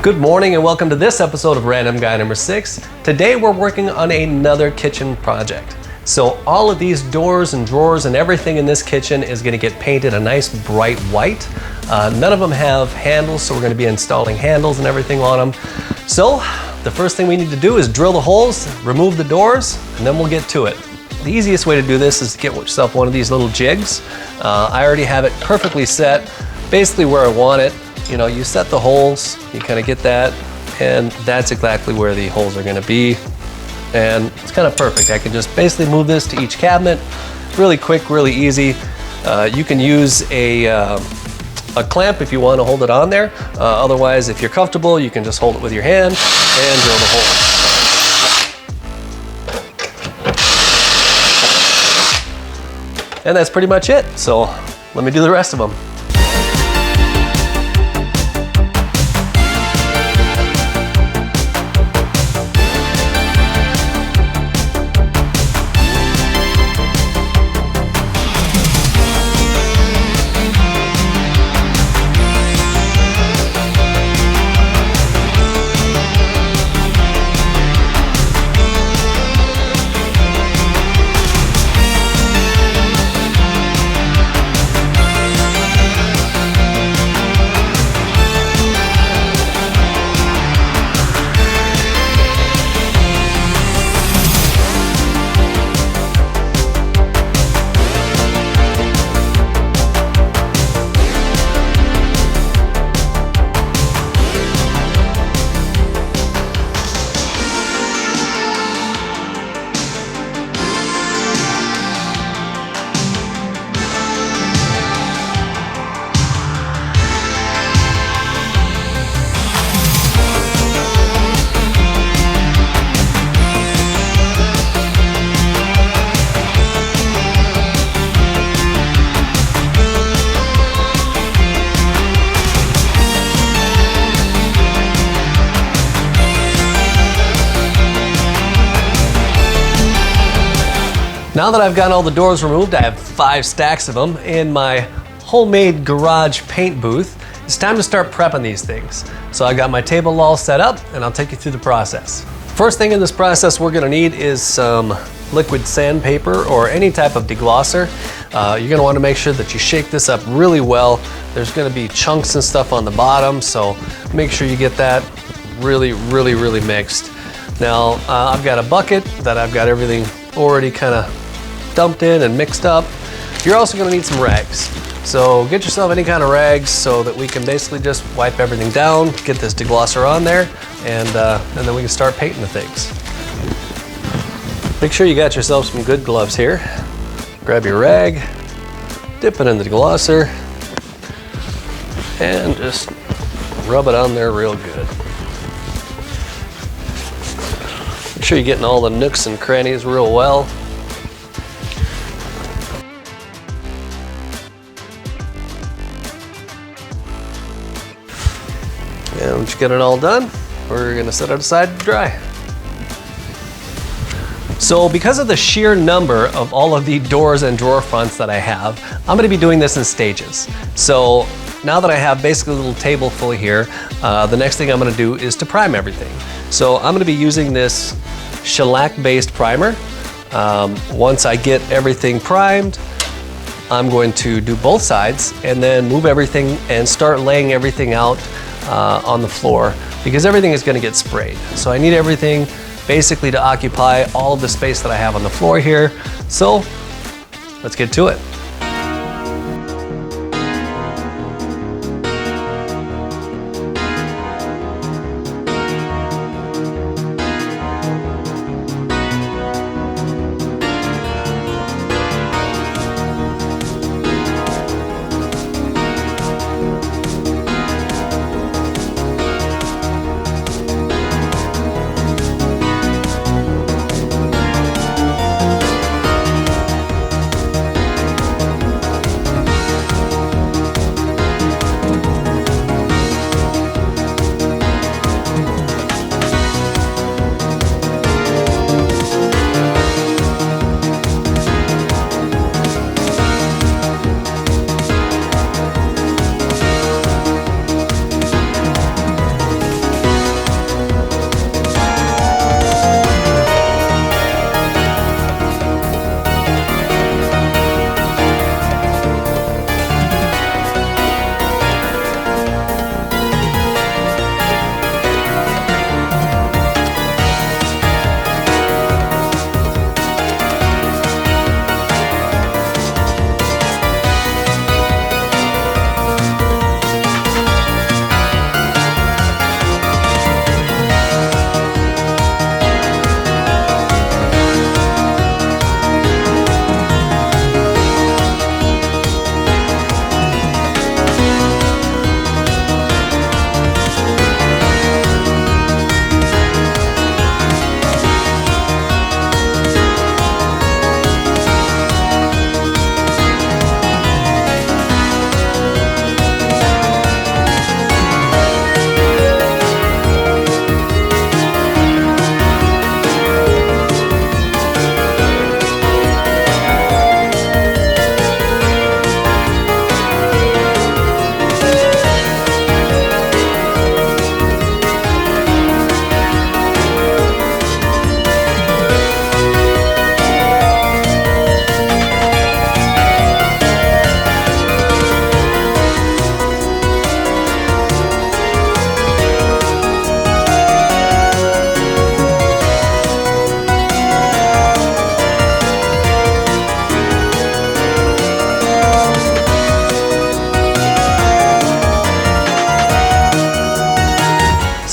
Good morning and welcome to this episode of Random Guy number 6. Today we're working on another kitchen project. So all of these doors and drawers and everything in this kitchen is going to get painted a nice bright white. None of them have handles, so we're going to be installing handles and everything on them. So the first thing we need to do is drill the holes, remove the doors, and then we'll get to it. The easiest way to do this is to get yourself one of these little jigs. I already have it perfectly set, basically where I want it. You know, you set the holes, you kind of get that, and that's exactly where the holes are going to be. And it's kind of perfect. I can just basically move this to each cabinet. Really quick, really easy. You can use a clamp if you want to hold it on there. Otherwise, if you're comfortable, you can just hold it with your hand and drill the hole. And that's pretty much it. So let me do the rest of them. Now that I've got all the doors removed, I have 5 stacks of them in my homemade garage paint booth. It's time to start prepping these things. So I got my table all set up and I'll take you through the process. First thing in this process we're gonna need is some liquid sandpaper or any type of deglosser. You're gonna wanna make sure that you shake this up really well. There's gonna be chunks and stuff on the bottom, so make sure you get that really mixed. Now, I've got a bucket that I've got everything already kind of dumped in and mixed up. You're also going to need some rags. So get yourself any kind of rags so that we can basically just wipe everything down, get this deglosser on there, and then we can start painting the things. Make sure you got yourself some good gloves here. Grab your rag, dip it in the deglosser, and just rub it on there real good. Make sure you're getting all the nooks and crannies real well. And once you get it all done, we're gonna set it aside to dry. So because of the sheer number of all of the doors and drawer fronts that I have, I'm gonna be doing this in stages. So now that I have basically a little table full here, the next thing I'm gonna do is to prime everything. So I'm gonna be using this shellac-based primer. Once I get everything primed, I'm going to do both sides and then move everything and start laying everything out on the floor because everything is going to get sprayed. So I need everything basically to occupy all of the space that I have on the floor here. So let's get to it.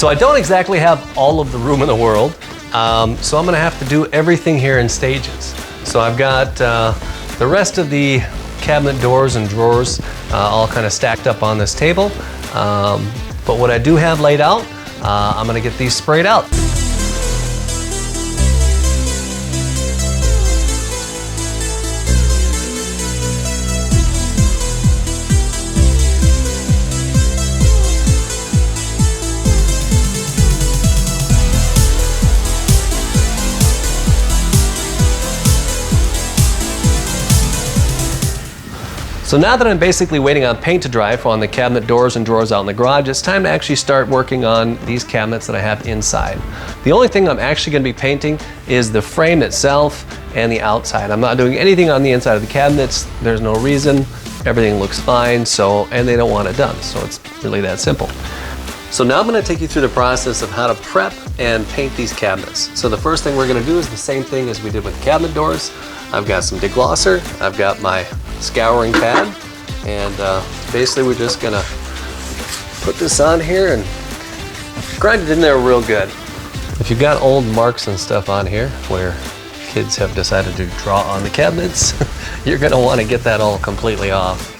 So I don't exactly have all of the room in the world, so I'm gonna have to do everything here in stages. So I've got the rest of the cabinet doors and drawers all kind of stacked up on this table. But what I do have laid out, I'm gonna get these sprayed out. So now that I'm basically waiting on paint to dry on the cabinet doors and drawers out in the garage, it's time to actually start working on these cabinets that I have inside. The only thing I'm actually going to be painting is the frame itself and the outside. I'm not doing anything on the inside of the cabinets. There's no reason. Everything looks fine, and they don't want it done. So it's really that simple. So now I'm going to take you through the process of how to prep and paint these cabinets. So the first thing we're going to do is the same thing as we did with the cabinet doors. I've got some deglosser, I've got my scouring pad, and basically we're just going to put this on here and grind it in there real good. If you've got old marks and stuff on here where kids have decided to draw on the cabinets, you're going to want to get that all completely off.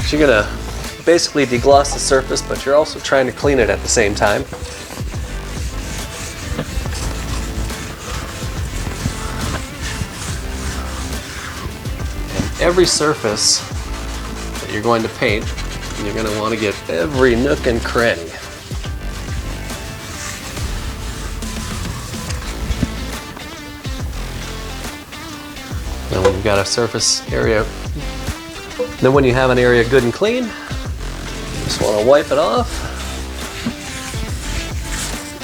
So you're going to basically degloss the surface, but you're also trying to clean it at the same time. And every surface that you're going to paint, you're going to want to get every nook and cranny. And when you've got a surface area, then when you have an area good and clean, you just want to wipe it off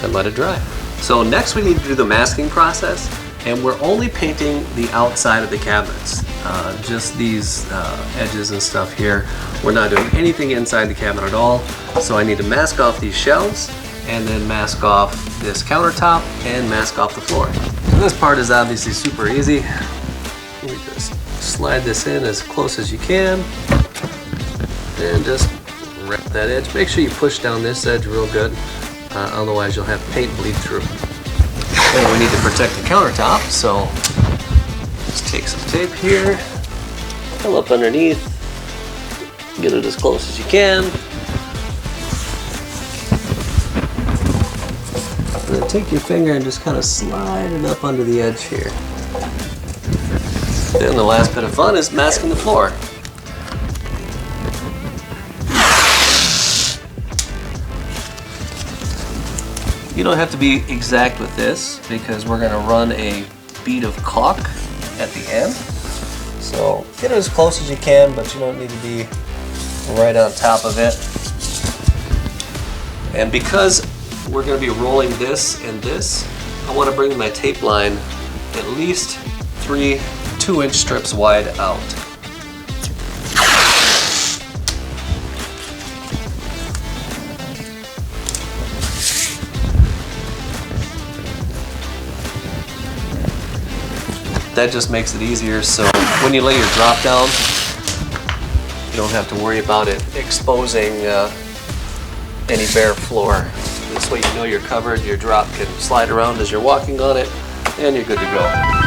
and let it dry. So next we need to do the masking process, and we're only painting the outside of the cabinets. Just these edges and stuff here. We're not doing anything inside the cabinet at all. So I need to mask off these shelves and then mask off this countertop and mask off the floor. So this part is obviously super easy. You just slide this in as close as you can and just wrap that edge. Make sure you push down this edge real good, otherwise you'll have paint bleed through. And we need to protect the countertop, so just take some tape here, pull up underneath, get it as close as you can, and then take your finger and just kind of slide it up under the edge here. Then the last bit of fun is masking the floor. You don't have to be exact with this because we're going to run a bead of caulk at the end. So get it as close as you can, but you don't need to be right on top of it. And because we're going to be rolling this and this, I want to bring my tape line at least 3 2-inch strips wide out. That just makes it easier, so when you lay your drop down, you don't have to worry about it exposing any bare floor. This way you know you're covered, your drop can slide around as you're walking on it, and you're good to go.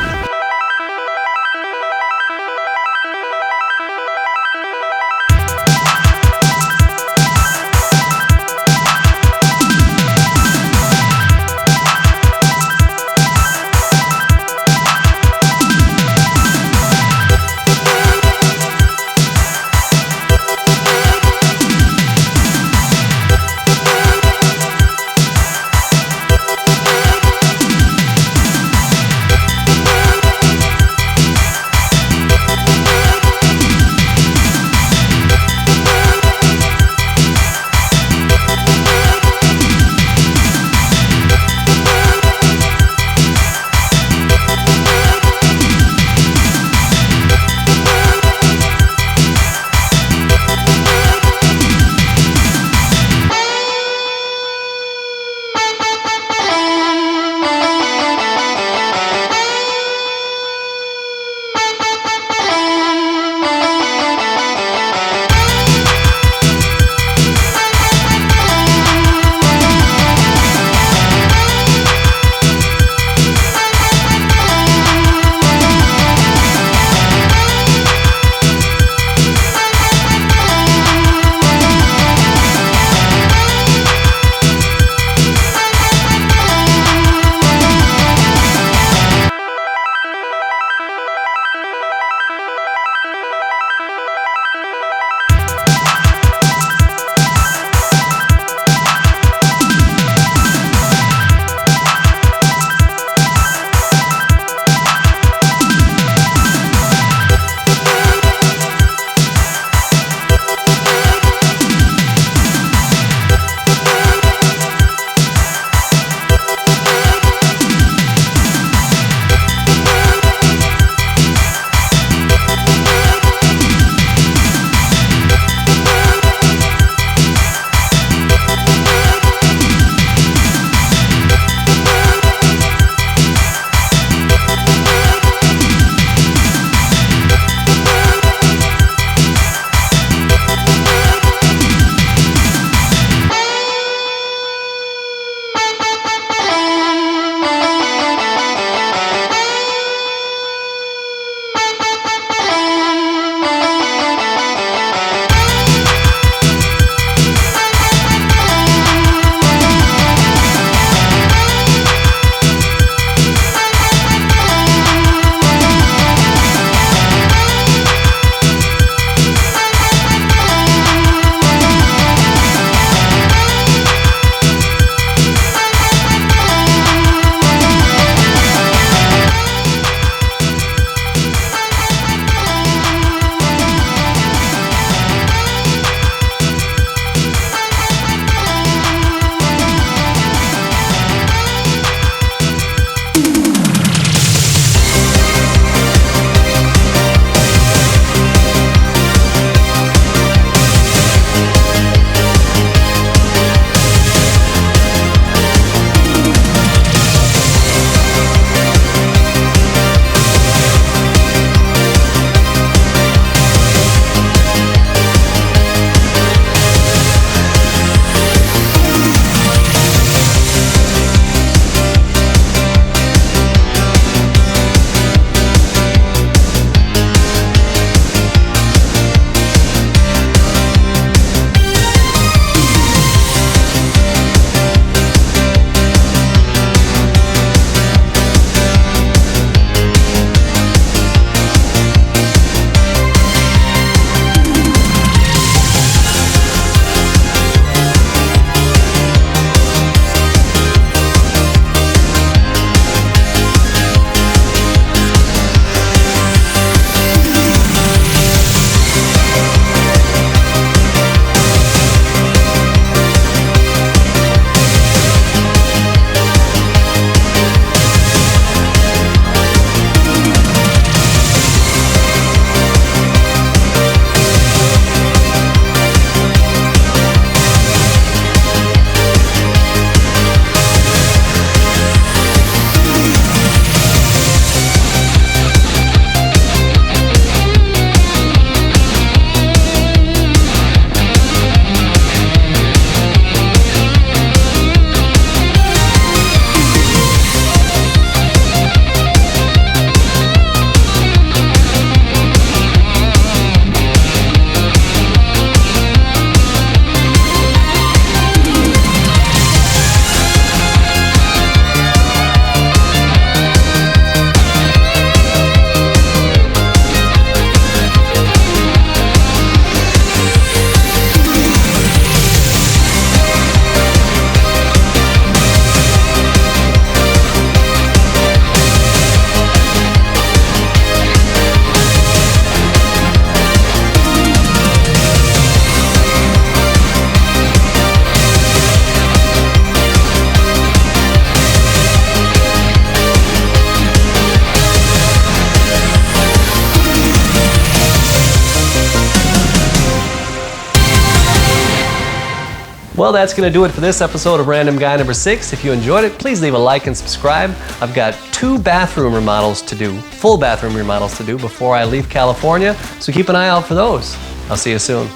Well, that's going to do it for this episode of Random Guy number 6. If you enjoyed it, please leave a like and subscribe. I've got 2 bathroom remodels to do, full bathroom remodels to do before I leave California, so keep an eye out for those. I'll see you soon.